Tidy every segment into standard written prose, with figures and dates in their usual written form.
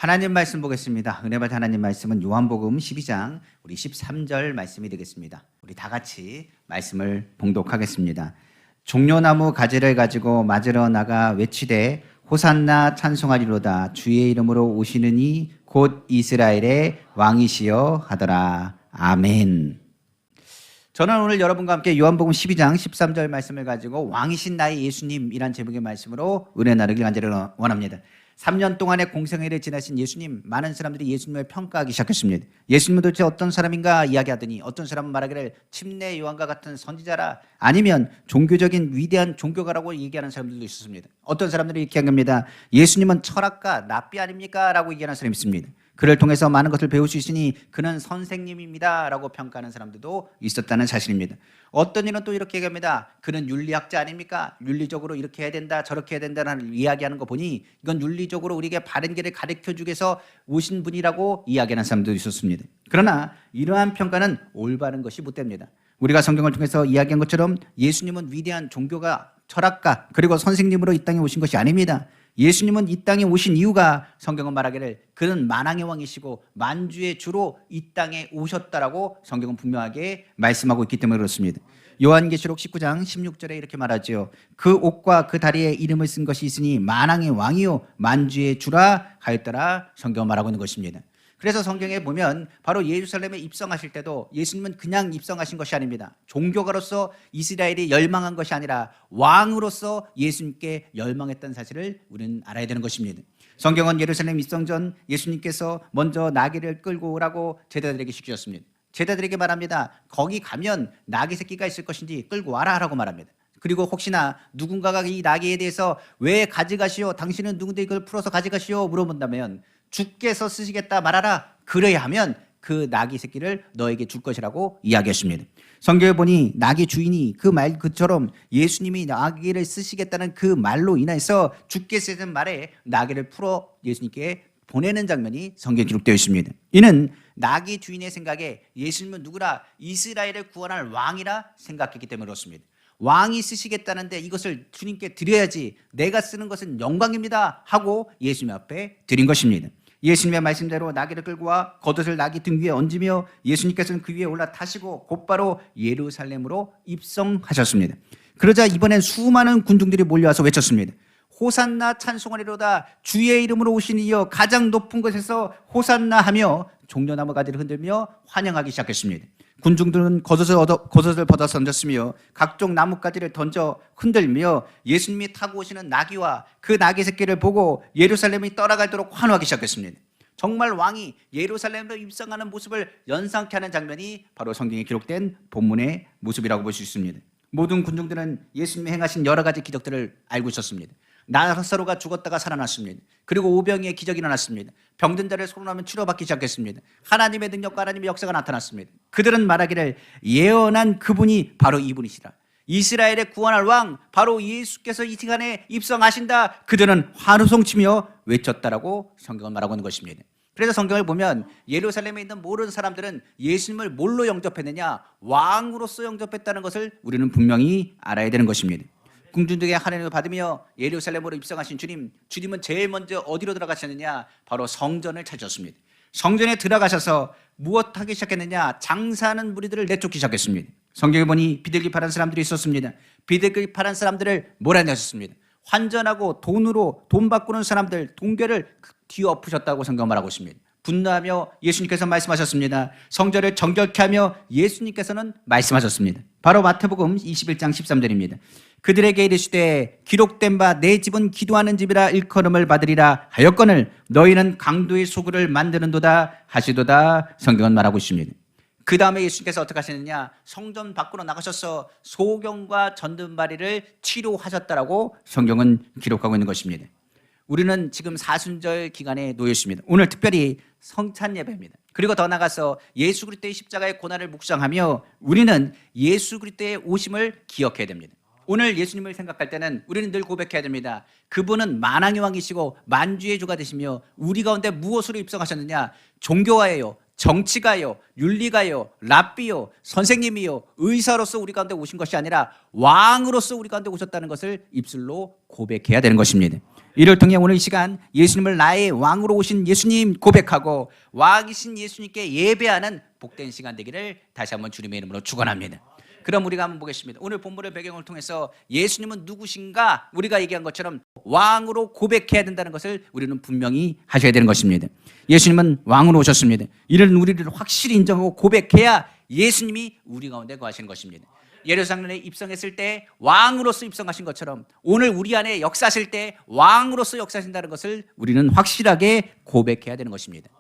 하나님 말씀 보겠습니다. 은혜 받은 하나님 말씀은 요한복음 12장 우리 13절 말씀이 되겠습니다. 우리 다 같이 말씀을 봉독하겠습니다. 종려나무 가지를 가지고 맞으러 나가 외치되 호산나 찬송하리로다 주의 이름으로 오시는 이 곧 이스라엘의 왕이시여 하더라. 아멘. 저는 오늘 여러분과 함께 요한복음 12장 13절 말씀을 가지고 왕이신 나의 예수님이란 제목의 말씀으로 은혜 나누길 간절히 원합니다. 3년 동안의 공생애를 지나신 예수님, 많은 사람들이 예수님을 평가하기 시작했습니다. 예수님은 도대체 어떤 사람인가 이야기하더니 어떤 사람은 말하기를 침례 요한과 같은 선지자라, 아니면 종교적인 위대한 종교가라고 얘기하는 사람들도 있었습니다. 어떤 사람들이 이렇게 합니다. 예수님은 철학가, 랍비 아닙니까? 라고 얘기하는 사람이 있습니다. 그를 통해서 많은 것을 배울 수 있으니 그는 선생님입니다 라고 평가하는 사람들도 있었다는 사실입니다. 어떤 이는 또 이렇게 얘기합니다. 그는 윤리학자 아닙니까? 윤리적으로 이렇게 해야 된다 저렇게 해야 된다는 이야기하는 거 보니 이건 윤리적으로 우리에게 바른 길을 가르쳐주기 위해서 오신 분이라고 이야기하는 사람도 있었습니다. 그러나 이러한 평가는 올바른 것이 못됩니다. 우리가 성경을 통해서 이야기한 것처럼 예수님은 위대한 종교가, 철학가, 그리고 선생님으로 이 땅에 오신 것이 아닙니다. 예수님은 이 땅에 오신 이유가 성경은 말하기를 그는 만왕의 왕이시고 만주의 주로 이 땅에 오셨다라고 성경은 분명하게 말씀하고 있기 때문에 그렇습니다. 요한계시록 19장 16절에 이렇게 말하죠. 그 옷과 그 다리에 이름을 쓴 것이 있으니 만왕의 왕이요 만주의 주라 하였더라. 성경은 말하고 있는 것입니다. 그래서 성경에 보면 바로 예루살렘에 입성하실 때도 예수님은 그냥 입성하신 것이 아닙니다. 종교가로서 이스라엘이 열망한 것이 아니라 왕으로서 예수님께 열망했다는 사실을 우리는 알아야 되는 것입니다. 성경은 예루살렘 입성 전 예수님께서 먼저 나귀를 끌고 오라고 제자들에게 시키셨습니다. 제자들에게 말합니다. 거기 가면 나귀 새끼가 있을 것인지 끌고 와라 라고 말합니다. 그리고 혹시나 누군가가 이 나귀에 대해서 왜 가져가시오? 당신은 누군데 이걸 풀어서 가져가시오? 물어본다면 주께서 쓰시겠다 말하라. 그래야 하면 그 나귀 새끼를 너에게 줄 것이라고 이야기했습니다. 성경에 보니 나귀 주인이 그 말 그처럼 예수님이 나귀를 쓰시겠다는 그 말로 인해서 주께서 하신 말에 나귀를 풀어 예수님께 보내는 장면이 성경에 기록되어 있습니다. 이는 나귀 주인의 생각에 예수님은 누구라? 이스라엘을 구원할 왕이라 생각했기 때문에 그렇습니다. 왕이 쓰시겠다는데 이것을 주님께 드려야지, 내가 쓰는 것은 영광입니다 하고 예수님 앞에 드린 것입니다. 예수님의 말씀대로 나귀를 끌고 와 겉옷을 나귀 등 위에 얹으며 예수님께서는 그 위에 올라타시고 곧바로 예루살렘으로 입성하셨습니다. 그러자 이번엔 수많은 군중들이 몰려와서 외쳤습니다. 호산나 찬송하리로다 주의 이름으로 오신 이여 가장 높은 곳에서 호산나 하며 종려나무 가지를 흔들며 환영하기 시작했습니다. 군중들은 겉옷을 벗어 던졌으며 각종 나뭇가지를 던져 흔들며 예수님이 타고 오시는 나귀와 그 나귀 새끼를 보고 예루살렘이 떠나가도록 환호하기 시작했습니다. 정말 왕이 예루살렘으로 입성하는 모습을 연상케 하는 장면이 바로 성경에 기록된 본문의 모습이라고 볼 수 있습니다. 모든 군중들은 예수님이 행하신 여러 가지 기적들을 알고 있었습니다. 나사로가 죽었다가 살아났습니다. 그리고 오병이의 기적이 일어났습니다. 병든 자를 소문하면 치료받기 시작했습니다. 하나님의 능력과 하나님의 역사가 나타났습니다. 그들은 말하기를 예언한 그분이 바로 이분이시라. 이스라엘의 구원할 왕 바로 예수께서 이 시간에 입성하신다. 그들은 환호성치며 외쳤다라고 성경은 말하고 있는 것입니다. 그래서 성경을 보면 예루살렘에 있는 모든 사람들은 예수님을 뭘로 영접했느냐? 왕으로서 영접했다는 것을 우리는 분명히 알아야 되는 것입니다. 군중들에게 하나님을 받으며 예루살렘으로 입성하신 주님은 제일 먼저 어디로 들어가셨느냐? 바로 성전을 찾으셨습니다. 성전에 들어가셔서 무엇 하기 시작했느냐? 장사하는 무리들을 내쫓기 시작했습니다. 성경에 보니 비둘기 파란 사람들이 있었습니다. 비둘기 파란 사람들을 몰아내셨습니다. 환전하고 돈 바꾸는 사람들, 동결을 뒤엎으셨다고 성경 말하고 있습니다. 분노하며 예수님께서 말씀하셨습니다. 성전을 정결케 하며 예수님께서는 말씀하셨습니다. 바로 마태복음 21장 13절입니다. 그들에게 이르시되 기록된 바 내 집은 기도하는 집이라 일컬음을 받으리라 하였거늘 너희는 강도의 소굴을 만드는도다 하시도다. 성경은 말하고 있습니다. 그 다음에 예수님께서 어떻게 하시느냐? 성전 밖으로 나가셔서 소경과 전등발이를 치료하셨다라고 성경은 기록하고 있는 것입니다. 우리는 지금 사순절 기간에 놓여 있습니다. 오늘 특별히 성찬 예배입니다. 그리고 더 나가서 예수 그리스도의 십자가의 고난을 묵상하며 우리는 예수 그리스도의 오심을 기억해야 됩니다. 오늘 예수님을 생각할 때는 우리는 늘 고백해야 됩니다. 그분은 만왕의 왕이시고 만주의 주가 되시며 우리 가운데 무엇으로 입성하셨느냐? 종교가예요, 정치가요, 윤리가요, 랍비요, 선생님이요, 의사로서 우리 가운데 오신 것이 아니라 왕으로서 우리 가운데 오셨다는 것을 입술로 고백해야 되는 것입니다. 이를 통해 오늘 이 시간 예수님을 나의 왕으로 오신 예수님 고백하고 왕이신 예수님께 예배하는 복된 시간 되기를 다시 한번 주님의 이름으로 축원합니다. 그럼 우리가 한번 보겠습니다. 오늘 본문의 배경을 통해서 예수님은 누구신가 우리가 얘기한 것처럼 왕으로 고백해야 된다는 것을 우리는 분명히 하셔야 되는 것입니다. 예수님은 왕으로 오셨습니다. 이를 우리를 확실히 인정하고 고백해야 예수님이 우리 가운데 거하시는 것입니다. 예루살렘에 입성했을 때 왕으로서 입성하신 것처럼 오늘 우리 안에 역사하실 때 왕으로서 역사하신다는 것을 우리는 확실하게 고백해야 되는 것입니다.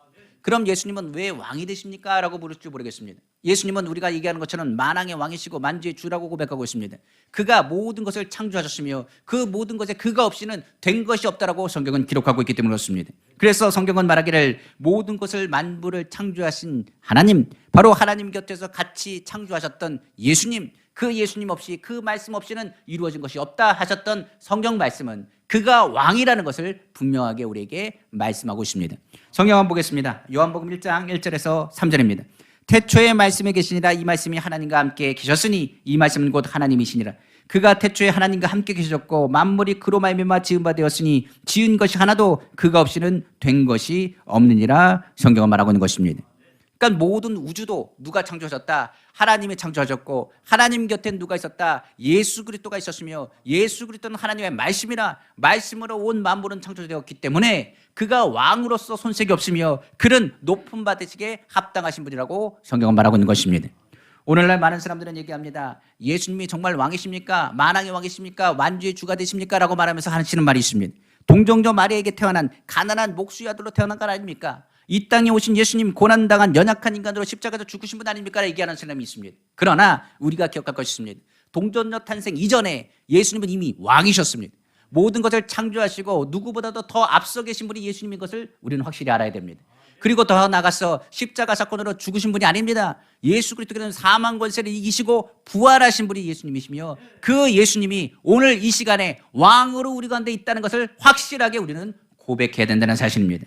그럼 예수님은 왜 왕이 되십니까? 라고 물을지 모르겠습니다. 예수님은 우리가 얘기하는 것처럼 만왕의 왕이시고 만주의 주라고 고백하고 있습니다. 그가 모든 것을 창조하셨으며 그 모든 것에 그가 없이는 된 것이 없다라고 성경은 기록하고 있기 때문에 그렇습니다. 그래서 성경은 말하기를 모든 것을 만물을 창조하신 하나님, 바로 하나님 곁에서 같이 창조하셨던 예수님, 그 예수님 없이 그 말씀 없이는 이루어진 것이 없다 하셨던 성경 말씀은 그가 왕이라는 것을 분명하게 우리에게 말씀하고 있습니다. 성경 한번 보겠습니다. 요한복음 1장 1절에서 3절입니다. 태초에 말씀에 계시니라. 이 말씀이 하나님과 함께 계셨으니 이 말씀은 곧 하나님이시니라. 그가 태초에 하나님과 함께 계셨고 만물이 그로 말미암아 지은 바 되었으니 지은 것이 하나도 그가 없이는 된 것이 없느니라. 성경은 말하고 있는 것입니다. 그러니까 모든 우주도 누가 창조하셨다? 하나님이 창조하셨고 하나님 곁에 누가 있었다? 예수 그리스도가 있었으며 예수 그리스도는 하나님의 말씀이라 말씀으로 온 만물은 창조되었기 때문에 그가 왕으로서 손색이 없으며 그는 높은 받으시기에 합당하신 분이라고 성경은 말하고 있는 것입니다. 오늘날 많은 사람들은 얘기합니다. 예수님이 정말 왕이십니까? 만왕의 왕이십니까? 만주의 주가 되십니까? 라고 말하면서 하시는 말이 있습니다. 동정녀 마리아에게 태어난 가난한 목수의 아들로 태어난 것 아닙니까? 이 땅에 오신 예수님 고난당한 연약한 인간으로 십자가에서 죽으신 분 아닙니까? 얘기하는 사람이 있습니다. 그러나 우리가 기억할 것이 있습니다. 동정녀 탄생 이전에 예수님은 이미 왕이셨습니다. 모든 것을 창조하시고 누구보다도 더 앞서 계신 분이 예수님인 것을 우리는 확실히 알아야 됩니다. 그리고 더 나가서 십자가 사건으로 죽으신 분이 아닙니다. 예수 그리스도께서는 사망 권세를 이기시고 부활하신 분이 예수님이시며 그 예수님이 오늘 이 시간에 왕으로 우리 가운데 있다는 것을 확실하게 우리는 고백해야 된다는 사실입니다.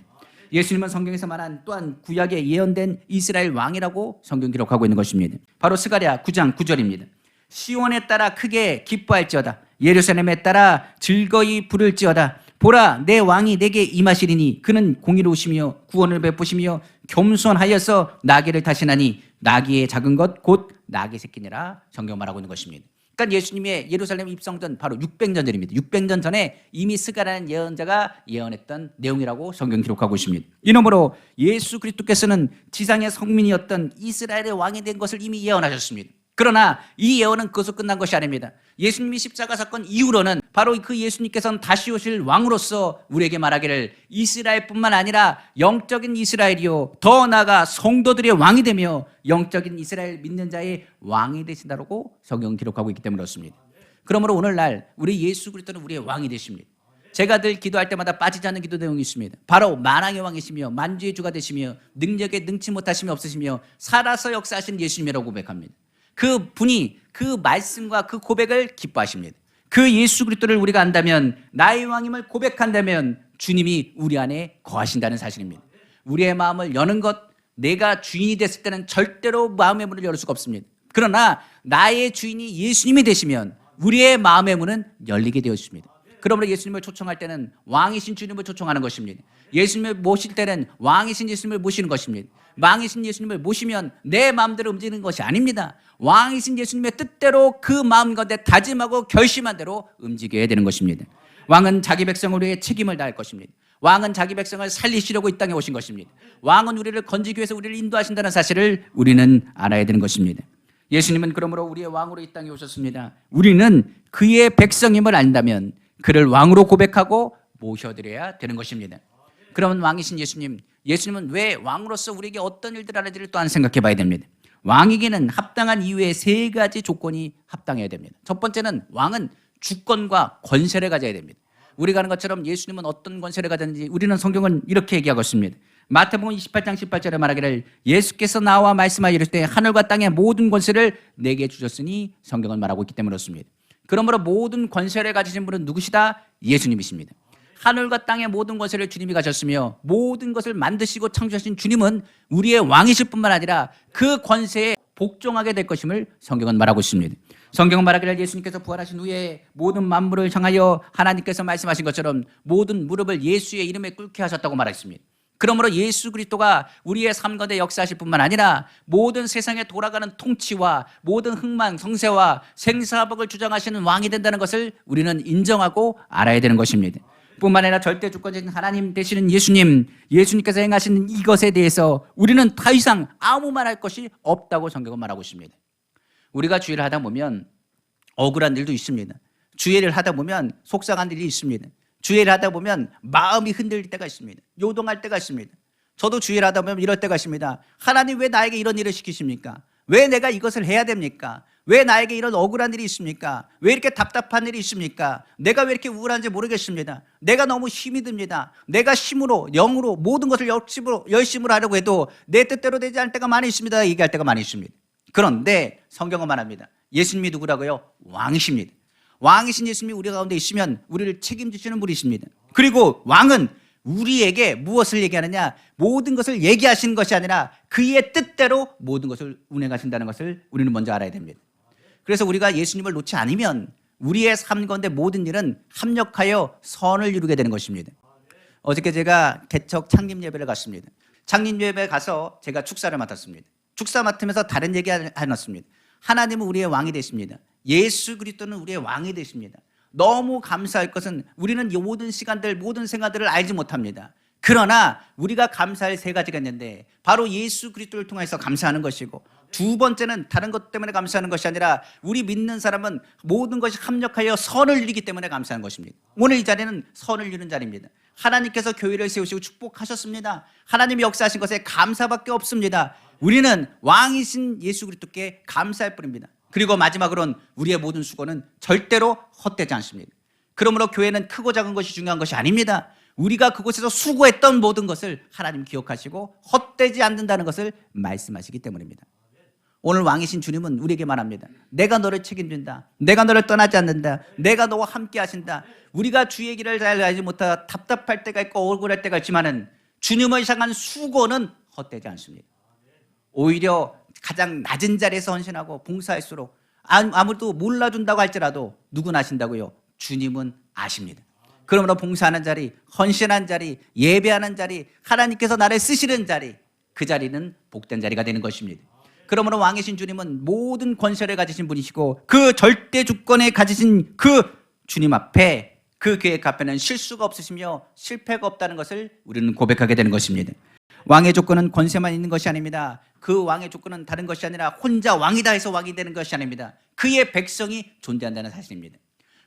예수님은 성경에서 말한 또한 구약에 예언된 이스라엘 왕이라고 성경 기록하고 있는 것입니다. 바로 스가랴 9장 9절입니다. 시온에 따라 크게 기뻐할지어다. 예루살렘에 따라 즐거이 부를지어다. 보라, 내 왕이 내게 임하시리니 그는 공의로우시며 구원을 베푸시며 겸손하여서 나귀를 타시나니 나귀의 작은 것 곧 나귀 새끼니라. 성경 말하고 있는 것입니다. 그러니까 예수님의 예루살렘 입성전 바로 600년 전입니다. 600년 전에 이미 스가랴라는 예언자가 예언했던 내용이라고 성경 기록하고 있습니다. 이러므로 예수 그리스도께서는 지상의 성민이었던 이스라엘의 왕이 된 것을 이미 예언하셨습니다. 그러나 이 예언은 그것으로 끝난 것이 아닙니다. 예수님이 십자가 사건 이후로는 바로 그 예수님께서는 다시 오실 왕으로서 우리에게 말하기를 이스라엘뿐만 아니라 영적인 이스라엘이요 더 나아가 성도들의 왕이 되며 영적인 이스라엘 믿는 자의 왕이 되신다고 성경은 기록하고 있기 때문에 그렇습니다. 그러므로 오늘날 우리 예수 그리스도는 우리의 왕이 되십니다. 제가 늘 기도할 때마다 빠지지 않는 기도 내용이 있습니다. 바로 만왕의 왕이시며 만주의 주가 되시며 능력에 능치 못하심이 없으시며 살아서 역사하신 예수님이라고 고백합니다. 그 분이 그 말씀과 그 고백을 기뻐하십니다. 그 예수 그리스도를 우리가 안다면 나의 왕임을 고백한다면 주님이 우리 안에 거하신다는 사실입니다. 우리의 마음을 여는 것, 내가 주인이 됐을 때는 절대로 마음의 문을 열 수가 없습니다. 그러나 나의 주인이 예수님이 되시면 우리의 마음의 문은 열리게 되어 있습니다. 그러므로 예수님을 초청할 때는 왕이신 주님을 초청하는 것입니다. 예수님을 모실 때는 왕이신 예수님을 모시는 것입니다. 왕이신 예수님을 모시면 내 마음대로 움직이는 것이 아닙니다. 왕이신 예수님의 뜻대로 그 마음 가운데 다짐하고 결심한 대로 움직여야 되는 것입니다. 왕은 자기 백성을 위해 책임을 다할 것입니다. 왕은 자기 백성을 살리시려고 이 땅에 오신 것입니다. 왕은 우리를 건지기 위해서 우리를 인도하신다는 사실을 우리는 알아야 되는 것입니다. 예수님은 그러므로 우리의 왕으로 이 땅에 오셨습니다. 우리는 그의 백성임을 안다면 그를 왕으로 고백하고 모셔드려야 되는 것입니다. 그러면 왕이신 예수님, 예수님은 왜 왕으로서 우리에게 어떤 일들을 하는지를 또한 생각해 봐야 됩니다. 왕에게는 합당한 이유의 세 가지 조건이 합당해야 됩니다. 첫 번째는 왕은 주권과 권세를 가져야 됩니다. 우리가 아는 것처럼 예수님은 어떤 권세를 가졌는지 우리는 성경은 이렇게 얘기하고 있습니다. 마태복음 28장 18절에 말하기를 예수께서 나와 말씀하여 이르시되 하늘과 땅의 모든 권세를 내게 주셨으니 성경은 말하고 있기 때문에 그렇습니다. 그러므로 모든 권세를 가지신 분은 누구시다? 예수님이십니다. 하늘과 땅의 모든 권세를 주님이 가졌으며 모든 것을 만드시고 창조하신 주님은 우리의 왕이실 뿐만 아니라 그 권세에 복종하게 될 것임을 성경은 말하고 있습니다. 성경 말하기를 예수님께서 부활하신 후에 모든 만물을 향하여 하나님께서 말씀하신 것처럼 모든 무릎을 예수의 이름에 꿇게 하셨다고 말했습니다. 그러므로 예수 그리스도가 우리의 삶 가운데 역사하실 뿐만 아니라 모든 세상에 돌아가는 통치와 모든 흥망 성쇠와 생사복을 주장하시는 왕이 된다는 것을 우리는 인정하고 알아야 되는 것입니다. 뿐만 아니라 절대 주권자인 하나님 되시는 예수님께서 행하시는 이것에 대해서 우리는 더 이상 아무 말할 것이 없다고 성경은 말하고 있습니다. 우리가 주의를 하다 보면 억울한 일도 있습니다. 주의를 하다 보면 속상한 일이 있습니다. 주의를 하다 보면 마음이 흔들릴 때가 있습니다. 요동할 때가 있습니다. 저도 주의를 하다 보면 이럴 때가 있습니다. 하나님 왜 나에게 이런 일을 시키십니까? 왜 내가 이것을 해야 됩니까? 왜 나에게 이런 억울한 일이 있습니까? 왜 이렇게 답답한 일이 있습니까? 내가 왜 이렇게 우울한지 모르겠습니다. 내가 너무 힘이 듭니다. 내가 힘으로 영으로 모든 것을 열심으로 하려고 해도 내 뜻대로 되지 않을 때가 많이 있습니다. 얘기할 때가 많이 있습니다. 그런데 성경은 말합니다. 예수님이 누구라고요? 왕이십니다. 왕이신 예수님이 우리 가운데 있으면 우리를 책임지시는 분이십니다. 그리고 왕은 우리에게 무엇을 얘기하느냐? 모든 것을 얘기하시는 것이 아니라 그의 뜻대로 모든 것을 운행하신다는 것을 우리는 먼저 알아야 됩니다. 그래서 우리가 예수님을 놓지 않으면 우리의 삶 가운데 모든 일은 합력하여 선을 이루게 되는 것입니다. 어저께 제가 개척 창립 예배를 갔습니다. 창립 예배에 가서 제가 축사를 맡았습니다. 축사 맡으면서 다른 얘기 해놨습니다. 하나님은 우리의 왕이 되십니다. 예수 그리스도는 우리의 왕이 되십니다. 너무 감사할 것은 우리는 이 모든 시간들 모든 생활들을 알지 못합니다. 그러나 우리가 감사할 세 가지가 있는데 바로 예수 그리스도를 통해서 감사하는 것이고, 두 번째는 다른 것 때문에 감사하는 것이 아니라 우리 믿는 사람은 모든 것이 합력하여 선을 이루기 때문에 감사하는 것입니다. 오늘 이 자리는 선을 이루는 자리입니다. 하나님께서 교회를 세우시고 축복하셨습니다. 하나님이 역사하신 것에 감사밖에 없습니다. 우리는 왕이신 예수 그리스도께 감사할 뿐입니다. 그리고 마지막으로는 우리의 모든 수고는 절대로 헛되지 않습니다. 그러므로 교회는 크고 작은 것이 중요한 것이 아닙니다. 우리가 그곳에서 수고했던 모든 것을 하나님 기억하시고 헛되지 않는다는 것을 말씀하시기 때문입니다. 오늘 왕이신 주님은 우리에게 말합니다. 내가 너를 책임진다. 내가 너를 떠나지 않는다. 내가 너와 함께 하신다. 우리가 주의 길을 잘 알지 못하다 답답할 때가 있고 억울할 때가 있지만은 주님을 향한 수고는 헛되지 않습니다. 오히려 가장 낮은 자리에서 헌신하고 봉사할수록 아무도 몰라준다고 할지라도 누구나 아신다고요? 주님은 아십니다. 그러므로 봉사하는 자리, 헌신한 자리, 예배하는 자리, 하나님께서 나를 쓰시는 자리, 그 자리는 복된 자리가 되는 것입니다. 그러므로 왕이신 주님은 모든 권세를 가지신 분이시고 그 절대 주권에 가지신 그 주님 앞에, 그 계획 앞에는 실수가 없으시며 실패가 없다는 것을 우리는 고백하게 되는 것입니다. 왕의 조건은 권세만 있는 것이 아닙니다. 그 왕의 조건은 다른 것이 아니라 혼자 왕이다 해서 왕이 되는 것이 아닙니다. 그의 백성이 존재한다는 사실입니다.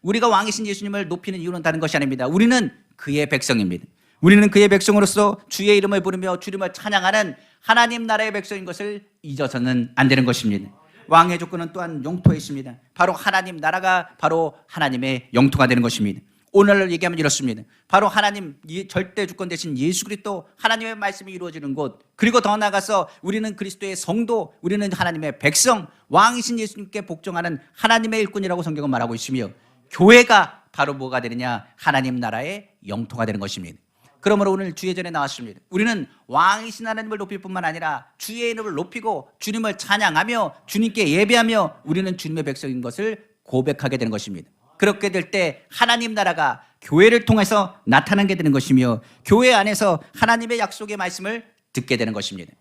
우리가 왕이신 예수님을 높이는 이유는 다른 것이 아닙니다. 우리는 그의 백성입니다. 우리는 그의 백성으로서 주의 이름을 부르며 주님을 찬양하는 하나님 나라의 백성인 것을 잊어서는 안 되는 것입니다. 왕의 조건은 또한 영토에 있습니다. 바로 하나님 나라가 바로 하나님의 영토가 되는 것입니다. 오늘 얘기하면 이렇습니다. 바로 하나님 절대 주권 되신 예수 그리스도 하나님의 말씀이 이루어지는 곳, 그리고 더 나아가서 우리는 그리스도의 성도, 우리는 하나님의 백성, 왕이신 예수님께 복종하는 하나님의 일꾼이라고 성경은 말하고 있으며, 교회가 바로 뭐가 되느냐? 하나님 나라의 영토가 되는 것입니다. 그러므로 오늘 주의 전에 나왔습니다. 우리는 왕이신 하나님을 높일 뿐만 아니라 주의 이름을 높이고 주님을 찬양하며 주님께 예배하며 우리는 주님의 백성인 것을 고백하게 되는 것입니다. 그렇게 될 때 하나님 나라가 교회를 통해서 나타나게 되는 것이며 교회 안에서 하나님의 약속의 말씀을 듣게 되는 것입니다.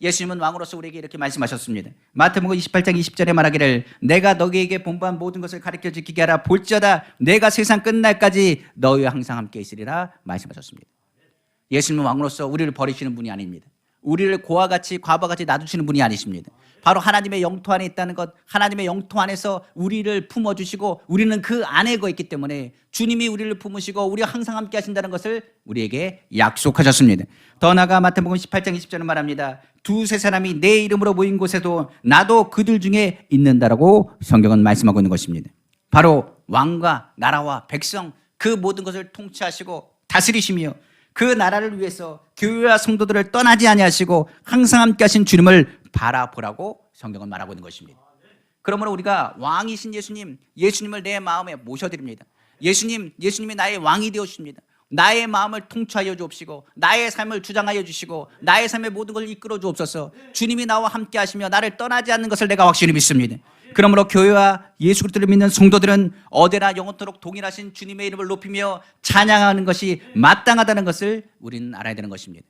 예수님은 왕으로서 우리에게 이렇게 말씀하셨습니다. 마태복음 28장 20절에 말하기를 내가 너희에게 본받은 모든 것을 가르쳐 지키게 하라. 볼지어다 내가 세상 끝날까지 너희와 항상 함께 있으리라 말씀하셨습니다. 예수님은 왕으로서 우리를 버리시는 분이 아닙니다. 우리를 고와 같이 과부와 같이 놔두시는 분이 아니십니다. 바로 하나님의 영토 안에 있다는 것, 하나님의 영토 안에서 우리를 품어주시고 우리는 그 안에 거 있기 때문에 주님이 우리를 품으시고 우리와 항상 함께 하신다는 것을 우리에게 약속하셨습니다. 더 나아가 마태복음 18장 20절은 말합니다. 두세 사람이 내 이름으로 모인 곳에도 나도 그들 중에 있는다라고 성경은 말씀하고 있는 것입니다. 바로 왕과 나라와 백성, 그 모든 것을 통치하시고 다스리시며 그 나라를 위해서 교회와 성도들을 떠나지 아니하시고 항상 함께 하신 주님을 바라보라고 성경은 말하고 있는 것입니다. 그러므로 우리가 왕이신 예수님을 내 마음에 모셔드립니다. 예수님이 나의 왕이 되어주십니다. 나의 마음을 통치하여 주옵시고 나의 삶을 주장하여 주시고 나의 삶의 모든 걸 이끌어 주옵소서. 주님이 나와 함께 하시며 나를 떠나지 않는 것을 내가 확실히 믿습니다. 그러므로 교회와 예수 그리스도를 믿는 성도들은 어제나 영원토록 동일하신 주님의 이름을 높이며 찬양하는 것이 마땅하다는 것을 우리는 알아야 되는 것입니다.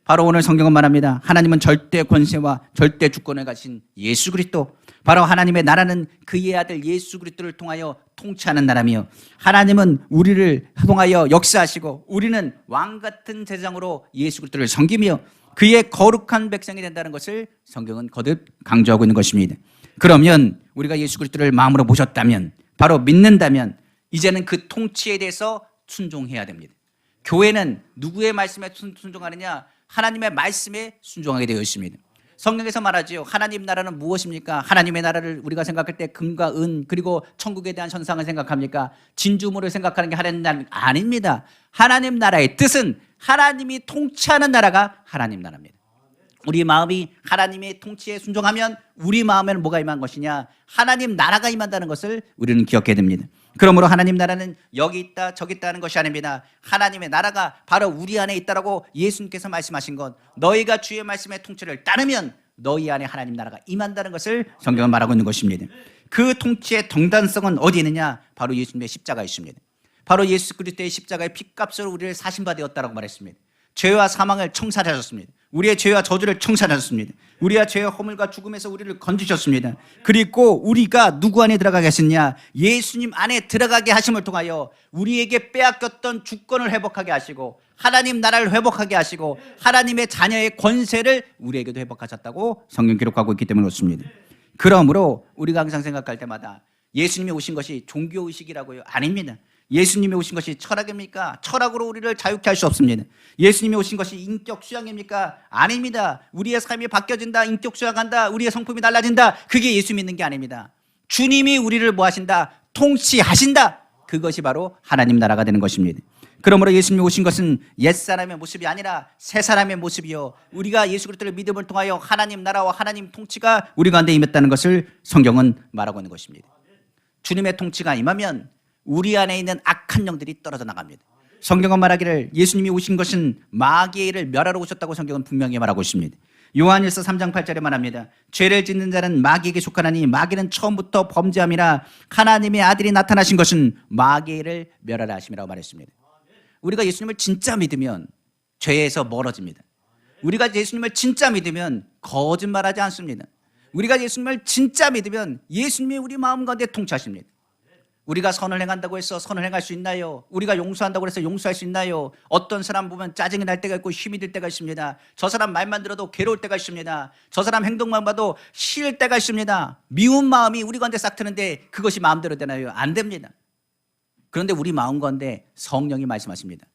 바로 오늘 성경은 말합니다. 하나님은 절대 권세와 절대 주권을 가진 예수 그리스도, 바로 하나님의 나라는 그의 아들 예수 그리스도를 통하여 통치하는 나라며, 하나님은 우리를 통하여 역사하시고 우리는 왕 같은 제사장으로 예수 그리스도를 섬기며 그의 거룩한 백성이 된다는 것을 성경은 거듭 강조하고 있는 것입니다. 그러면 우리가 예수 그리스도를 마음으로 모셨다면, 바로 믿는다면 이제는 그 통치에 대해서 순종해야 됩니다. 교회는 누구의 말씀에 순종하느냐? 하나님의 말씀에 순종하게 되어 있습니다. 성경에서 말하지요. 하나님 나라는 무엇입니까? 하나님의 나라를 우리가 생각할 때 금과 은 그리고 천국에 대한 현상을 생각합니까? 진주물을 생각하는 게 하나님 나라 아닙니다. 하나님 나라의 뜻은 하나님이 통치하는 나라가 하나님 나라입니다. 우리 마음이 하나님의 통치에 순종하면 우리 마음에는 뭐가 임한 것이냐? 하나님 나라가 임한다는 것을 우리는 기억해야 됩니다. 그러므로 하나님 나라는 여기 있다 저기 있다는 것이 아닙니다. 하나님의 나라가 바로 우리 안에 있다라고 예수님께서 말씀하신 것, 너희가 주의 말씀의 통치를 따르면 너희 안에 하나님 나라가 임한다는 것을 성경은 말하고 있는 것입니다. 그 통치의 정당성은 어디 있느냐? 바로 예수님의 십자가에 있습니다. 바로 예수 그리스도의 십자가의 피값으로 우리를 사신바 되었다라고 말했습니다. 죄와 사망을 청산하셨습니다. 우리의 죄와 저주를 청산하셨습니다. 우리의 죄와 허물과 죽음에서 우리를 건지셨습니다. 그리고 우리가 누구 안에 들어가게 하셨냐? 예수님 안에 들어가게 하심을 통하여 우리에게 빼앗겼던 주권을 회복하게 하시고 하나님 나라를 회복하게 하시고 하나님의 자녀의 권세를 우리에게도 회복하셨다고 성경 기록하고 있기 때문에 그렇습니다. 그러므로 우리가 항상 생각할 때마다 예수님이 오신 것이 종교의식이라고요? 아닙니다. 예수님이 오신 것이 철학입니까? 철학으로 우리를 자유케 할 수 없습니다. 예수님이 오신 것이 인격 수양입니까? 아닙니다. 우리의 삶이 바뀌어진다, 인격 수양한다, 우리의 성품이 달라진다, 그게 예수 믿는 게 아닙니다. 주님이 우리를 뭐 하신다? 통치하신다. 그것이 바로 하나님 나라가 되는 것입니다. 그러므로 예수님이 오신 것은 옛사람의 모습이 아니라 새사람의 모습이요, 우리가 예수 그리스도를 믿음을 통하여 하나님 나라와 하나님 통치가 우리 가운데 임했다는 것을 성경은 말하고 있는 것입니다. 주님의 통치가 임하면 우리 안에 있는 악한 영들이 떨어져 나갑니다. 성경은 말하기를 예수님이 오신 것은 마귀의 일을 멸하러 오셨다고 성경은 분명히 말하고 있습니다. 요한일서 3장 8절에 말합니다. 죄를 짓는 자는 마귀에게 속하나니 마귀는 처음부터 범죄함이라 하나님의 아들이 나타나신 것은 마귀의 일을 멸하라 하심이라고 말했습니다. 우리가 예수님을 진짜 믿으면 죄에서 멀어집니다. 우리가 예수님을 진짜 믿으면 거짓말하지 않습니다. 우리가 예수님을 진짜 믿으면 예수님이 우리 마음 가운데 통치하십니다. 우리가 선을 행한다고 해서 선을 행할 수 있나요? 우리가 용서한다고 해서 용서할 수 있나요? 어떤 사람 보면 짜증이 날 때가 있고 힘이 들 때가 있습니다. 저 사람 말만 들어도 괴로울 때가 있습니다. 저 사람 행동만 봐도 싫을 때가 있습니다. 미운 마음이 우리 가운데 싹 트는데 그것이 마음대로 되나요? 안 됩니다. 그런데 우리 마음 가운데 성령이 말씀하십니다.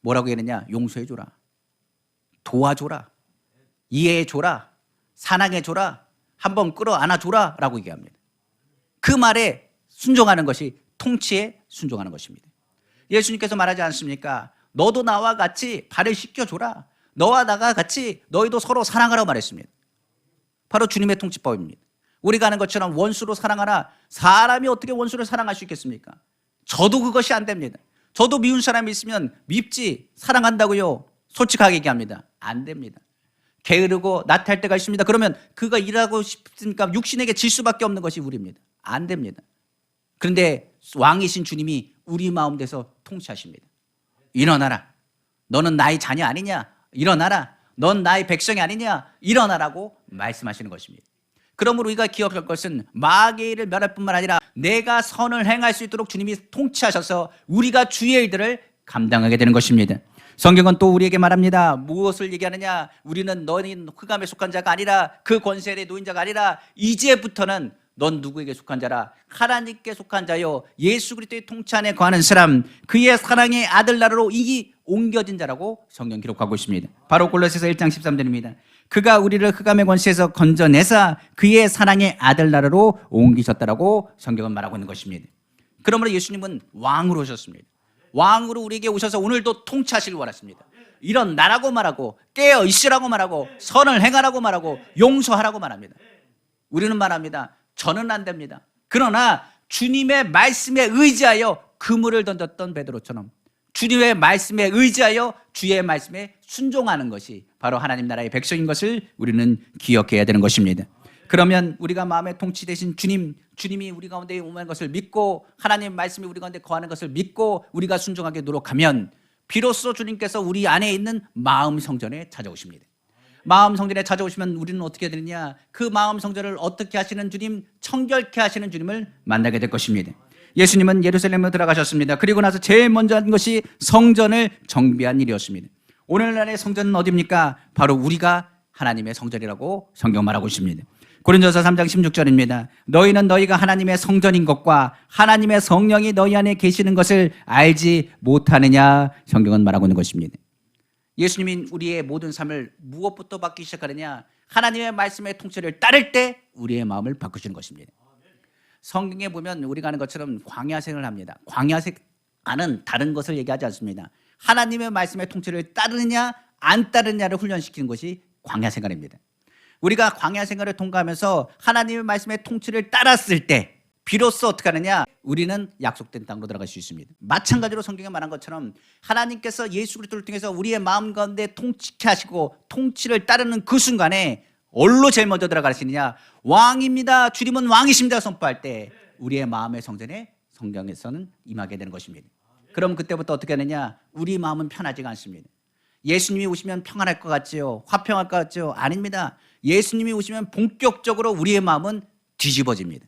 뭐라고 했느냐? 용서해줘라, 도와줘라, 이해해줘라, 사랑해줘라, 한번 끌어안아줘라 라고 얘기합니다. 그 말에 순종하는 것이 통치에 순종하는 것입니다. 예수님께서 말하지 않습니까? 너도 나와 같이 발을 씻겨줘라, 너와 나가 같이 너희도 서로 사랑하라고 말했습니다. 바로 주님의 통치법입니다. 우리가 하는 것처럼 원수로 사랑하라. 사람이 어떻게 원수를 사랑할 수 있겠습니까? 저도 그것이 안 됩니다. 저도 미운 사람이 있으면 밉지, 사랑한다고요 솔직하게 얘기합니다. 안 됩니다. 게으르고 나태할 때가 있습니다. 그러면 그가 일하고 싶으니까 육신에게 질 수밖에 없는 것이 우리입니다. 안 됩니다. 그런데 왕이신 주님이 우리 마음 대해서 통치하십니다. 일어나라, 너는 나의 자녀 아니냐? 일어나라, 넌 나의 백성이 아니냐? 일어나라고 말씀하시는 것입니다. 그러므로 우리가 기억할 것은 마귀의 일을 멸할 뿐만 아니라 내가 선을 행할 수 있도록 주님이 통치하셔서 우리가 주의 일들을 감당하게 되는 것입니다. 성경은 또 우리에게 말합니다. 무엇을 얘기하느냐? 우리는 너는 흑암에 속한 자가 아니라 그 권세에 놓인 자가 아니라 이제부터는 넌 누구에게 속한 자라? 하나님께 속한 자요, 예수 그리스도의 통치 안에 거하는 사람, 그의 사랑의 아들 나라로 이기 옮겨진 자라고 성경 기록하고 있습니다. 바로 골로새서 1장 13절입니다. 그가 우리를 흑암의 권세에서 건져내사 그의 사랑의 아들 나라로 옮기셨다라고 성경은 말하고 있는 것입니다. 그러므로 예수님은 왕으로 오셨습니다. 왕으로 우리에게 오셔서 오늘도 통치하시길 원하십니다. 일어나라고 말하고, 깨어 있으라고 말하고, 선을 행하라고 말하고, 용서하라고 말합니다. 우리는 말합니다. 저는 안 됩니다. 그러나 주님의 말씀에 의지하여 그물을 던졌던 베드로처럼 주님의 말씀에 의지하여 주의 말씀에 순종하는 것이 바로 하나님 나라의 백성인 것을 우리는 기억해야 되는 것입니다. 그러면 우리가 마음의 통치 되신 주님이 우리 가운데 임하는 것을 믿고 하나님 말씀이 우리 가운데 거하는 것을 믿고 우리가 순종하게 노력하면 비로소 주님께서 우리 안에 있는 마음 성전에 찾아오십니다. 마음 성전에 찾아오시면 우리는 어떻게 되느냐? 그 마음 성전을 어떻게 하시는 주님, 청결케 하시는 주님을 만나게 될 것입니다. 예수님은 예루살렘으로 들어가셨습니다. 그리고 나서 제일 먼저 한 것이 성전을 정비한 일이었습니다. 오늘날의 성전은 어디입니까? 바로 우리가 하나님의 성전이라고 성경 말하고 있습니다. 고린도서 3장 16절입니다. 너희는 너희가 하나님의 성전인 것과 하나님의 성령이 너희 안에 계시는 것을 알지 못하느냐? 성경은 말하고 있는 것입니다. 예수님이 우리의 모든 삶을 무엇부터 바뀌기 시작하느냐? 하나님의 말씀의 통치를 따를 때 우리의 마음을 바꾸시는 것입니다. 성경에 보면 우리가 하는 것처럼 광야생을 합니다. 광야생은 다른 것을 얘기하지 않습니다. 하나님의 말씀의 통치를 따르느냐 안 따르느냐를 훈련시키는 것이 광야생활입니다. 우리가 광야생활을 통과하면서 하나님의 말씀의 통치를 따랐을 때 비로소 어떻게 하느냐? 우리는 약속된 땅으로 들어갈 수 있습니다. 마찬가지로 성경에 말한 것처럼 하나님께서 예수 그리스도를 통해서 우리의 마음 가운데 통치케 하시고 통치를 따르는 그 순간에 어디로 제일 먼저 들어가시느냐? 왕입니다. 주님은 왕이십니다. 선포할 때 우리의 마음의 성전에 성경에서는 임하게 되는 것입니다. 그럼 그때부터 어떻게 하느냐? 우리 마음은 편하지가 않습니다. 예수님이 오시면 평안할 것 같지요? 화평할 것 같지요? 아닙니다. 예수님이 오시면 본격적으로 우리의 마음은 뒤집어집니다.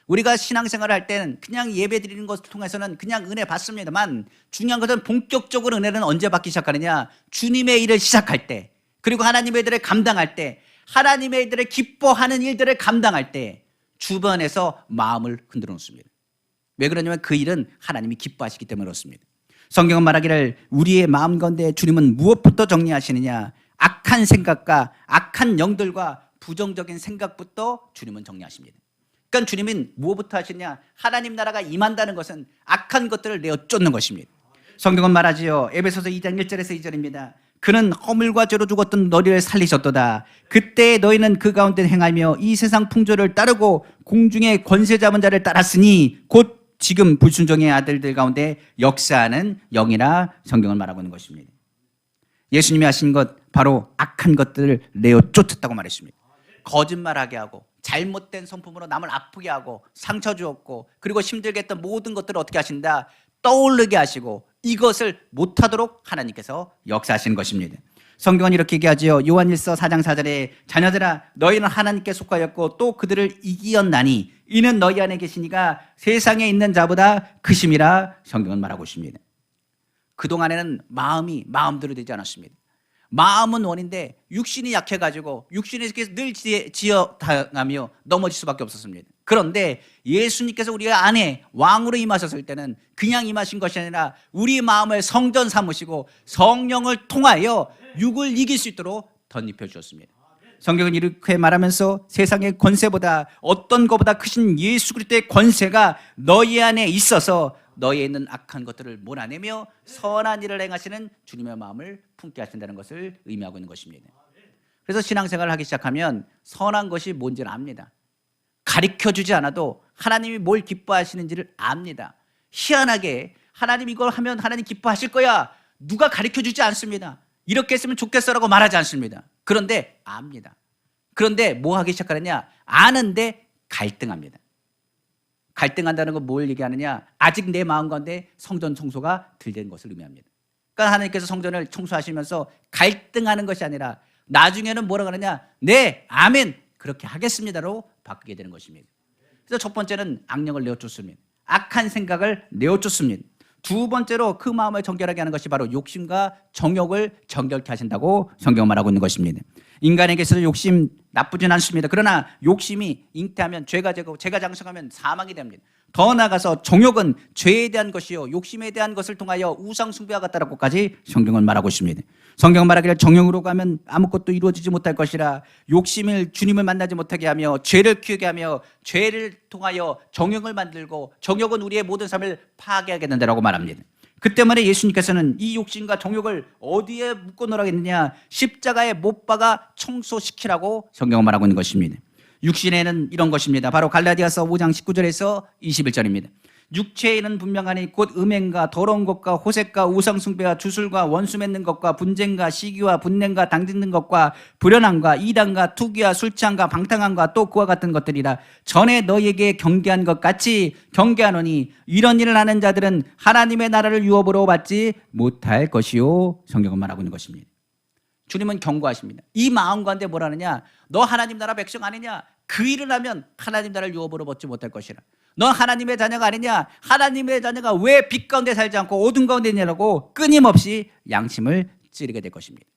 우리가 신앙생활을 할 때는 그냥 예배 드리는 것을 통해서는 그냥 은혜 받습니다만 중요한 것은 본격적으로 은혜는 언제 받기 시작하느냐? 주님의 일을 시작할 때, 그리고 하나님의 일을 감당할 때, 하나님의 일들을 기뻐하는 일들을 감당할 때 주변에서 마음을 흔들어 놓습니다. 왜 그러냐면 그 일은 하나님이 기뻐하시기 때문에 그렇습니다. 성경은 말하기를 우리의 마음 가운데 주님은 무엇부터 정리하시느냐? 악한 생각과 악한 영들과 부정적인 생각부터 주님은 정리하십니다. 그러니까 주님은 무엇부터 하시냐? 하나님 나라가 임한다는 것은 악한 것들을 내어 쫓는 것입니다. 성경은 말하지요. 에베소서 2장 1절에서 2절입니다. 그는 허물과 죄로 죽었던 너희를 살리셨도다. 그때 너희는 그 가운데 행하며 이 세상 풍조를 따르고 공중의 권세 잡은 자를 따랐으니 곧 지금 불순종의 아들들 가운데 역사하는 영이라 성경을 말하고 있는 것입니다. 예수님이 하신 것 바로 악한 것들을 내어 쫓았다고 말했습니다. 거짓말하게 하고 잘못된 성품으로 남을 아프게 하고 상처 주었고 그리고 힘들게 했던 모든 것들을 어떻게 하신다? 떠오르게 하시고 이것을 못하도록 하나님께서 역사하시는 것입니다. 성경은 이렇게 얘기하지요. 요한일서 4장 4절에 자녀들아 너희는 하나님께 속하였고 또 그들을 이기었나니 이는 너희 안에 계시니가 세상에 있는 자보다 크심이라 성경은 말하고 있습니다. 그동안에는 마음이 마음대로 되지 않았습니다. 마음은 원인데 육신이 약해가지고 육신에서 늘 지어당하며 넘어질 수밖에 없었습니다. 그런데 예수님께서 우리 안에 왕으로 임하셨을 때는 그냥 임하신 것이 아니라 우리 마음을 성전 삼으시고 성령을 통하여 육을 이길 수 있도록 덧입혀 주셨습니다. 성경은 이렇게 말하면서 세상의 권세보다 어떤 것보다 크신 예수 그리스도의 권세가 너희 안에 있어서 너희에 있는 악한 것들을 몰아내며 선한 일을 행하시는 주님의 마음을 품게 하신다는 것을 의미하고 있는 것입니다. 그래서 신앙생활을 하기 시작하면 선한 것이 뭔지를 압니다. 가르쳐주지 않아도 하나님이 뭘 기뻐하시는지를 압니다. 희한하게 하나님 이걸 하면 하나님 기뻐하실 거야 누가 가르쳐주지 않습니다. 이렇게 했으면 좋겠어라고 말하지 않습니다. 그런데 압니다. 그런데 뭐 하기 시작하느냐? 아는데 갈등합니다. 갈등한다는 건 뭘 얘기하느냐? 아직 내 마음 가운데 성전 청소가 덜 된 것을 의미합니다. 그러니까 하나님께서 성전을 청소하시면서 갈등하는 것이 아니라 나중에는 뭐라고 하느냐? 네, 아멘, 그렇게 하겠습니다로 바꾸게 되는 것입니다. 그래서 첫 번째는 악령을 내어쫓습니다. 악한 생각을 내어쫓습니다. 두 번째로 그 마음을 정결하게 하는 것이 바로 욕심과 정욕을 정결케 하신다고 성경 말하고 있는 것입니다. 인간에게서 욕심 나쁘진 않습니다. 그러나 욕심이 잉태하면 죄가 되고 죄가 장성하면 사망이 됩니다. 더 나아가서 정욕은 죄에 대한 것이요 욕심에 대한 것을 통하여 우상 숭배와 같다라고까지 성경은 말하고 있습니다. 성경 말하기를 정욕으로 가면 아무것도 이루어지지 못할 것이라 욕심을 주님을 만나지 못하게 하며 죄를 키우게 하며 죄를 통하여 정욕을 만들고 정욕은 우리의 모든 삶을 파괴하게 된다라고 말합니다. 그 때문에 예수님께서는 이 욕심과 정욕을 어디에 묶어 놓으라겠느냐? 십자가에 못 박아 청소시키라고 성경은 말하고 있는 것입니다. 육신에는 이런 것입니다. 바로 갈라디아서 5장 19절에서 21절입니다. 육체에는 분명하니 곧 음행과 더러운 것과 호색과 우상숭배와 주술과 원수 맺는 것과 분쟁과 시기와 분냄과 당짓는 것과 불연함과 이단과 투기와 술취함과 방탕함과 또 그와 같은 것들이라. 전에 너희에게 경계한 것 같이 경계하노니 이런 일을 하는 자들은 하나님의 나라를 유업으로 받지 못할 것이요. 성경은 말하고 있는 것입니다. 주님은 경고하십니다. 이 마음 가운데 뭐라느냐? 너 하나님 나라 백성 아니냐? 그 일을 하면 하나님 나라를 유업으로 받지 못할 것이라. 너 하나님의 자녀가 아니냐? 하나님의 자녀가 왜 빛 가운데 살지 않고 어둠 가운데 있냐고 끊임없이 양심을 찌르게 될 것입니다.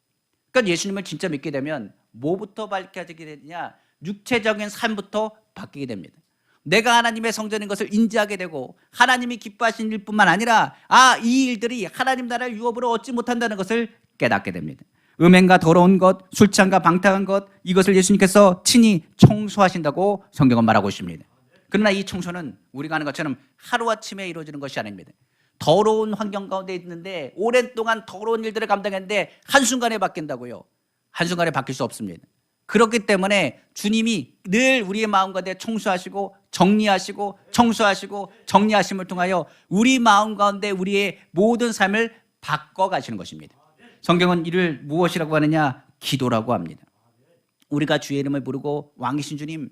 그러니까 예수님을 진짜 믿게 되면 뭐부터 밝혀지게 되느냐? 육체적인 삶부터 바뀌게 됩니다. 내가 하나님의 성전인 것을 인지하게 되고 하나님이 기뻐하신 일뿐만 아니라 이 일들이 하나님 나라를 유업으로 얻지 못한다는 것을 깨닫게 됩니다. 음행과 더러운 것, 술취함과 방탕한 것, 이것을 예수님께서 친히 청소하신다고 성경은 말하고 있습니다. 그러나 이 청소는 우리가 하는 것처럼 하루아침에 이루어지는 것이 아닙니다. 더러운 환경 가운데 있는데 오랜 동안 더러운 일들을 감당했는데 한순간에 바뀐다고요? 한순간에 바뀔 수 없습니다. 그렇기 때문에 주님이 늘 우리의 마음 가운데 청소하시고 정리하시고 청소하시고 정리하심을 통하여 우리 마음 가운데 우리의 모든 삶을 바꿔가시는 것입니다. 성경은 이를 무엇이라고 하느냐? 기도라고 합니다. 우리가 주의 이름을 부르고 왕이신 주님,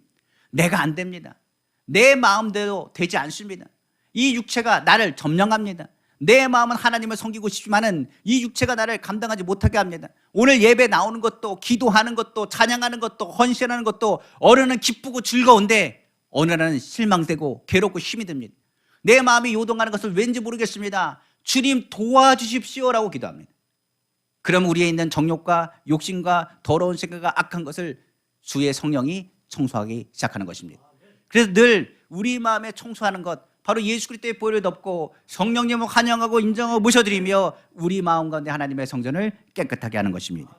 내가 안 됩니다. 내 마음대로 되지 않습니다. 이 육체가 나를 점령합니다. 내 마음은 하나님을 섬기고 싶지만은 이 육체가 나를 감당하지 못하게 합니다. 오늘 예배 나오는 것도 기도하는 것도 찬양하는 것도 헌신하는 것도 어느는 기쁘고 즐거운데 어느 날은 실망되고 괴롭고 힘이 듭니다. 내 마음이 요동하는 것을 왠지 모르겠습니다. 주님 도와주십시오라고 기도합니다. 그럼 우리에 있는 정욕과 욕심과 더러운 생각과 악한 것을 주의 성령이 청소하기 시작하는 것입니다. 그래서 늘 우리 마음에 청소하는 것, 바로 예수 그리스도의 보혈을 덮고 성령님을 환영하고 인정하고 모셔드리며 우리 마음 가운데 하나님의 성전을 깨끗하게 하는 것입니다.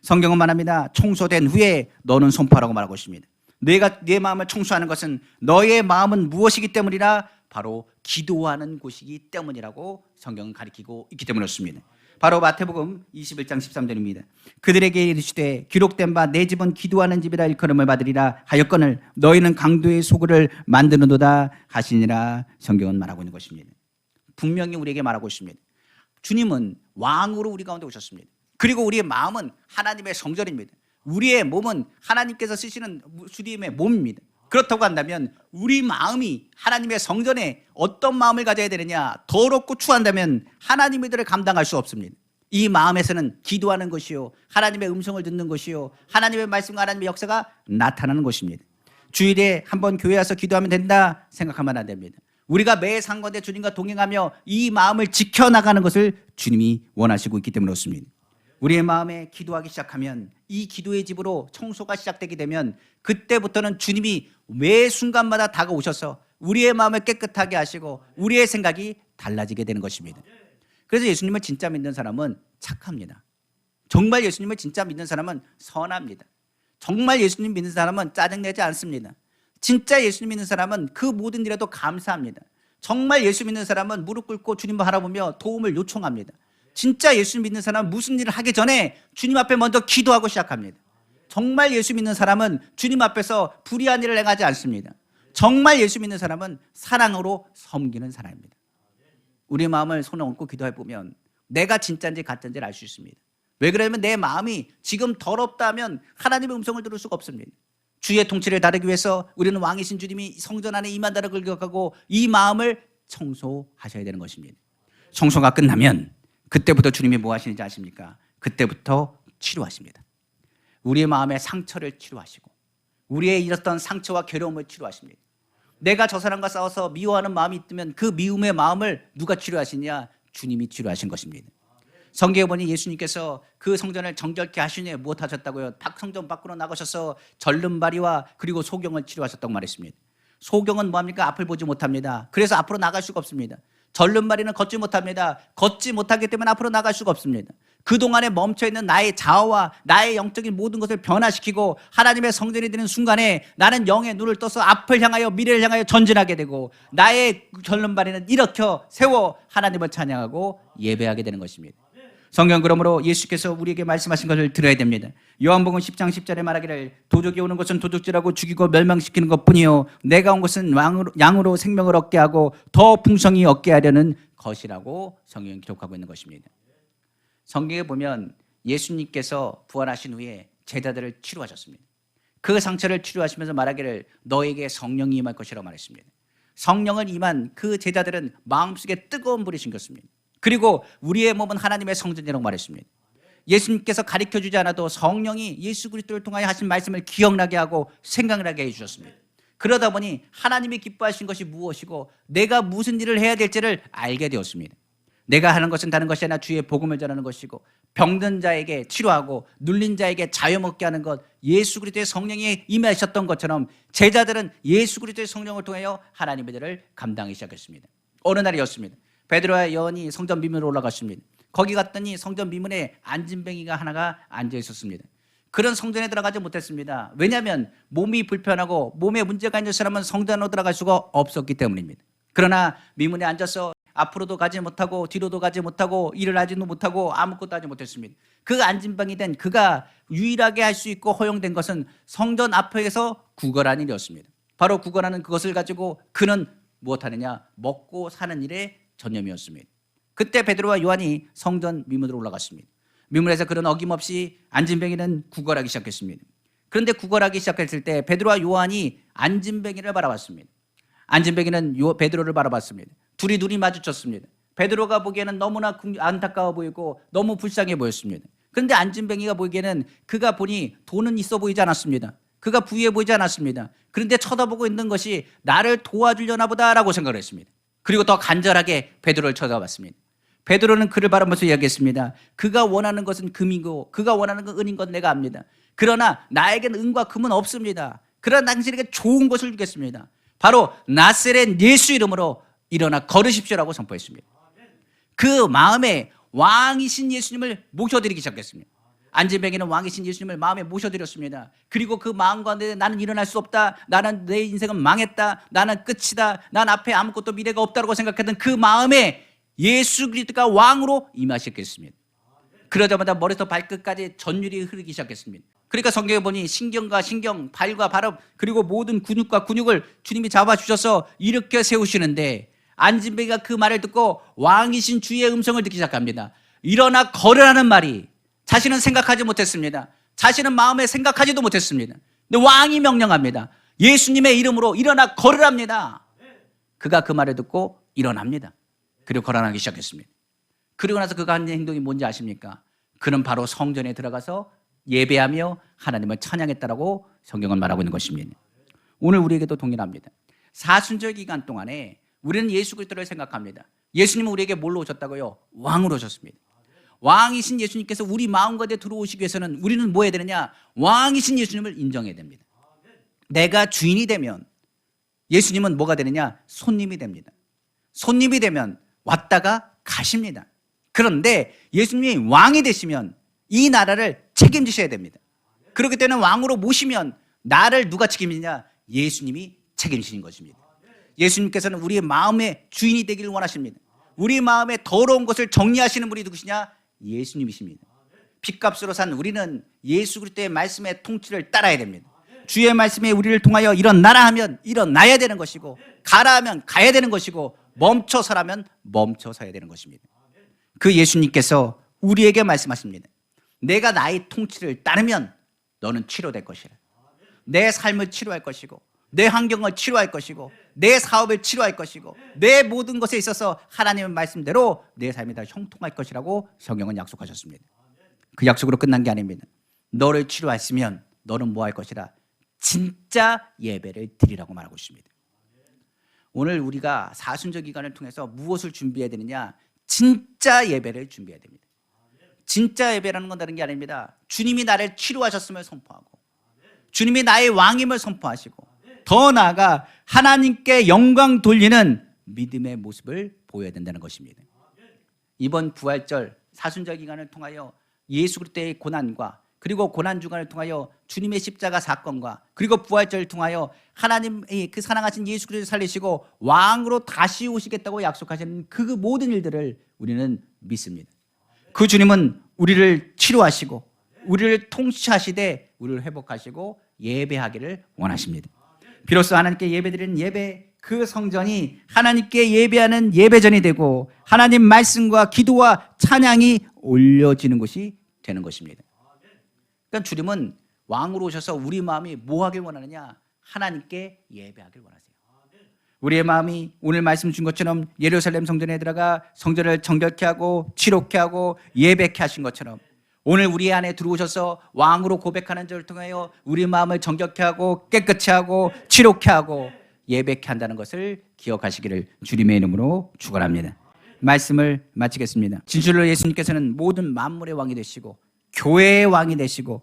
성경은 말합니다. 청소된 후에 너는 손파라고 말하고 있습니다. 내가 내 마음을 청소하는 것은 너의 마음은 무엇이기 때문이라? 바로 기도하는 곳이기 때문이라고 성경은 가리키고 있기 때문에 그렇습니다. 바로 마태복음 21장 13절입니다. 그들에게 이르시되 기록된 바 내 집은 기도하는 집이라 일컬음을 받으리라 하였거늘 너희는 강도의 소굴을 만드는도다 하시니라. 성경은 말하고 있는 것입니다. 분명히 우리에게 말하고 있습니다. 주님은 왕으로 우리 가운데 오셨습니다. 그리고 우리의 마음은 하나님의 성전입니다. 우리의 몸은 하나님께서 쓰시는 주님의 몸입니다. 그렇다고 한다면 우리 마음이 하나님의 성전에 어떤 마음을 가져야 되느냐? 더럽고 추한다면 하나님의 일을 감당할 수 없습니다. 이 마음에서는 기도하는 것이요, 하나님의 음성을 듣는 것이요, 하나님의 말씀과 하나님의 역사가 나타나는 것입니다. 주일에 한번 교회 와서 기도하면 된다 생각하면 안 됩니다. 우리가 매 상관에 주님과 동행하며 이 마음을 지켜나가는 것을 주님이 원하시고 있기 때문에 그렇습니다. 우리의 마음에 기도하기 시작하면 이 기도의 집으로 청소가 시작되게 되면 그때부터는 주님이 매 순간마다 다가오셔서 우리의 마음을 깨끗하게 하시고 우리의 생각이 달라지게 되는 것입니다. 그래서 예수님을 진짜 믿는 사람은 착합니다. 정말 예수님을 진짜 믿는 사람은 선합니다. 정말 예수님 믿는 사람은 짜증내지 않습니다. 진짜 예수님 믿는 사람은 그 모든 일에도 감사합니다. 정말 예수 믿는 사람은 무릎 꿇고 주님을 바라보며 도움을 요청합니다. 진짜 예수 믿는 사람은 무슨 일을 하기 전에 주님 앞에 먼저 기도하고 시작합니다. 정말 예수 믿는 사람은 주님 앞에서 불의한 일을 행하지 않습니다. 정말 예수 믿는 사람은 사랑으로 섬기는 사람입니다. 우리 마음을 손에 얹고 기도해 보면 내가 진짜인지 가짜인지를 알 수 있습니다. 왜 그러냐면 내 마음이 지금 더럽다면 하나님의 음성을 들을 수가 없습니다. 주의 통치를 다루기 위해서 우리는 왕이신 주님이 성전 안에 임한다는 걸 기억하고 이 마음을 청소하셔야 되는 것입니다. 청소가 끝나면 그때부터 주님이 뭐 하시는지 아십니까? 그때부터 치료하십니다. 우리의 마음의 상처를 치료하시고 우리의 잃었던 상처와 괴로움을 치료하십니다. 내가 저 사람과 싸워서 미워하는 마음이 있다면 그 미움의 마음을 누가 치료하시냐? 주님이 치료하신 것입니다. 성경에 보니 예수님께서 그 성전을 정결케 하시니 무엇하셨다고요? 성전 밖으로 나가셔서 절름발이와 그리고 소경을 치료하셨다고 말했습니다. 소경은 뭐합니까? 앞을 보지 못합니다. 그래서 앞으로 나갈 수가 없습니다. 절름발이는 걷지 못합니다. 걷지 못하기 때문에 앞으로 나갈 수가 없습니다. 그동안에 멈춰있는 나의 자아와 나의 영적인 모든 것을 변화시키고 하나님의 성전이 되는 순간에 나는 영의 눈을 떠서 앞을 향하여 미래를 향하여 전진하게 되고 나의 절름발이는 일으켜 세워 하나님을 찬양하고 예배하게 되는 것입니다. 성경 그러므로 예수께서 우리에게 말씀하신 것을 들어야 됩니다. 요한복음 10장 10절에 말하기를 도적이 오는 것은 도둑질하고 죽이고 멸망시키는 것뿐이요 내가 온 것은 양으로 생명을 얻게 하고 더 풍성히 얻게 하려는 것이라고 성경이 기록하고 있는 것입니다. 성경에 보면 예수님께서 부활하신 후에 제자들을 치료하셨습니다. 그 상처를 치료하시면서 말하기를 너에게 성령이 임할 것이라고 말했습니다. 성령을 임한 그 제자들은 마음속에 뜨거운 불이 생겼습니다. 그리고 우리의 몸은 하나님의 성전이라고 말했습니다. 예수님께서 가르쳐주지 않아도 성령이 예수 그리스도를 통하여 하신 말씀을 기억나게 하고 생각을 하게 해주셨습니다. 그러다 보니 하나님이 기뻐하신 것이 무엇이고 내가 무슨 일을 해야 될지를 알게 되었습니다. 내가 하는 것은 다른 것이 아니라 주의 복음을 전하는 것이고 병든 자에게 치료하고 눌린 자에게 자유 먹게 하는 것, 예수 그리스도의 성령이 임하셨던 것처럼 제자들은 예수 그리스도의 성령을 통하여 하나님의 일을 감당하기 시작했습니다. 어느 날이었습니다. 베드로와 요한이 성전 미문으로 올라갔습니다. 거기 갔더니 성전 미문에 안진뱅이가 하나가 앉아 있었습니다. 그런 성전에 들어가지 못했습니다. 왜냐하면 몸이 불편하고 몸에 문제가 있는 사람은 성전으로 들어갈 수가 없었기 때문입니다. 그러나 미문에 앉아서 앞으로도 가지 못하고 뒤로도 가지 못하고 일을 하지도 못하고 아무것도 하지 못했습니다. 그 안진뱅이 된 그가 유일하게 할 수 있고 허용된 것은 성전 앞에서 구걸하는 일이었습니다. 바로 구걸하는 그것을 가지고 그는 무엇하느냐? 먹고 사는 일에 전념이었습니다. 그때 베드로와 요한이 성전 미문으로 올라갔습니다. 미문에서 그는 어김없이 안진뱅이는 구걸하기 시작했습니다. 그런데 구걸하기 시작했을 때 베드로와 요한이 안진뱅이를 바라봤습니다. 안진뱅이는 베드로를 바라봤습니다. 둘이 눈이 마주쳤습니다. 베드로가 보기에는 너무나 안타까워 보이고 너무 불쌍해 보였습니다. 그런데 안진뱅이가 보기에는 그가 보니 돈은 있어 보이지 않았습니다. 그가 부유해 보이지 않았습니다. 그런데 쳐다보고 있는 것이 나를 도와주려나 보다라고 생각을 했습니다. 그리고 더 간절하게 베드로를 쳐다봤습니다. 베드로는 그를 바라보면서 이야기했습니다. 그가 원하는 것은 금이고 그가 원하는 건 은인 건 내가 압니다. 그러나 나에게는 은과 금은 없습니다. 그러나 당신에게 좋은 것을 주겠습니다. 바로 나사렛 예수 이름으로 일어나 걸으십시오라고 선포했습니다. 그 마음에 왕이신 예수님을 모셔드리기 시작했습니다. 안진뱅이는 왕이신 예수님을 마음에 모셔드렸습니다. 그리고 그 마음 가운데 나는 일어날 수 없다. 나는 내 인생은 망했다. 나는 끝이다. 난 앞에 아무것도 미래가 없다고 생각했던 그 마음에 예수 그리스도가 왕으로 임하셨겠습니다. 그러자마자 머리부터 발끝까지 전율이 흐르기 시작했습니다. 그러니까 성경에 보니 신경과 신경, 발과 발업 그리고 모든 근육과 근육을 주님이 잡아주셔서 일으켜 세우시는데 안진뱅이가 그 말을 듣고 왕이신 주의 음성을 듣기 시작합니다. 일어나 걸으라는 말이 자신은 생각하지 못했습니다. 자신은 마음에 생각하지도 못했습니다. 근데 왕이 명령합니다. 예수님의 이름으로 일어나 걸으랍니다. 그가 그 말을 듣고 일어납니다. 그리고 걸어나기 시작했습니다. 그리고 나서 그가 한 행동이 뭔지 아십니까? 그는 바로 성전에 들어가서 예배하며 하나님을 찬양했다라고 성경은 말하고 있는 것입니다. 오늘 우리에게도 동일합니다. 사순절 기간 동안에 우리는 예수 그리스도를 생각합니다. 예수님은 우리에게 뭘로 오셨다고요? 왕으로 오셨습니다. 왕이신 예수님께서 우리 마음 가운데 들어오시기 위해서는 우리는 뭐 해야 되느냐? 왕이신 예수님을 인정해야 됩니다. 내가 주인이 되면 예수님은 뭐가 되느냐? 손님이 됩니다. 손님이 되면 왔다가 가십니다. 그런데 예수님이 왕이 되시면 이 나라를 책임지셔야 됩니다. 그렇기 때문에 왕으로 모시면 나를 누가 책임지냐? 예수님이 책임지는 것입니다. 예수님께서는 우리의 마음의 주인이 되기를 원하십니다. 우리 마음의 더러운 것을 정리하시는 분이 누구시냐? 예수님이십니다. 핏값으로 산 우리는 예수 그리스도의 말씀의 통치를 따라야 됩니다. 주의 말씀에 우리를 통하여 일어나라 하면 일어나야 되는 것이고 가라 하면 가야 되는 것이고 멈춰 서라면 멈춰 서야 되는 것입니다. 그 예수님께서 우리에게 말씀하십니다. 내가 나의 통치를 따르면 너는 치료될 것이라. 내 삶을 치료할 것이고 내 환경을 치료할 것이고 내 사업을 치료할 것이고 내 모든 것에 있어서 하나님의 말씀대로 내 삶이 다 형통할 것이라고 성경은 약속하셨습니다. 그 약속으로 끝난 게 아닙니다. 너를 치료했으면 너는 뭐 할 것이라? 진짜 예배를 드리라고 말하고 있습니다. 오늘 우리가 사순절 기간을 통해서 무엇을 준비해야 되느냐? 진짜 예배를 준비해야 됩니다. 진짜 예배라는 건 다른 게 아닙니다. 주님이 나를 치료하셨음을 선포하고 주님이 나의 왕임을 선포하시고 더 나아가 하나님께 영광 돌리는 믿음의 모습을 보여야 된다는 것입니다. 이번 부활절 사순절 기간을 통하여 예수 그리스도의 고난과 그리고 고난 주간을 통하여 주님의 십자가 사건과 그리고 부활절을 통하여 하나님의 그 사랑하신 예수 그리스도를 살리시고 왕으로 다시 오시겠다고 약속하시는 그 모든 일들을 우리는 믿습니다. 그 주님은 우리를 치료하시고 우리를 통치하시되 우리를 회복하시고 예배하기를 원하십니다. 비로소 하나님께 예배드리는 예배, 그 성전이 하나님께 예배하는 예배전이 되고 하나님 말씀과 기도와 찬양이 올려지는 것이 되는 것입니다. 그러니까 주님은 왕으로 오셔서 우리 마음이 뭐 하길 원하느냐? 하나님께 예배하길 원하세요. 우리의 마음이 오늘 말씀 준 것처럼 예루살렘 성전에 들어가 성전을 정결케 하고 치롭게 하고 예배케 하신 것처럼 오늘 우리 안에 들어오셔서 왕으로 고백하는 자를 통하여 우리 마음을 정결케 하고 깨끗이 하고 치롭게 하고 예배케 한다는 것을 기억하시기를 주님의 이름으로 축원합니다. 말씀을 마치겠습니다. 진실로 예수님께서는 모든 만물의 왕이 되시고 교회의 왕이 되시고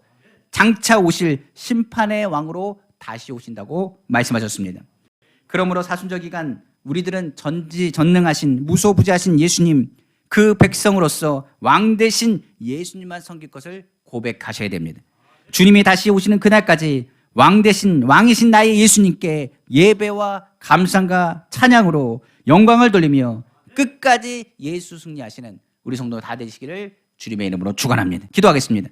장차 오실 심판의 왕으로 다시 오신다고 말씀하셨습니다. 그러므로 사순절 기간 우리들은 전지전능하신 무소부지하신 예수님, 그 백성으로서 왕 대신 예수님만 섬길 것을 고백하셔야 됩니다. 주님이 다시 오시는 그날까지 왕 대신 왕이신 나의 예수님께 예배와 감상과 찬양으로 영광을 돌리며 끝까지 예수 승리하시는 우리 성도 다 되시기를 주님의 이름으로 축원합니다. 기도하겠습니다.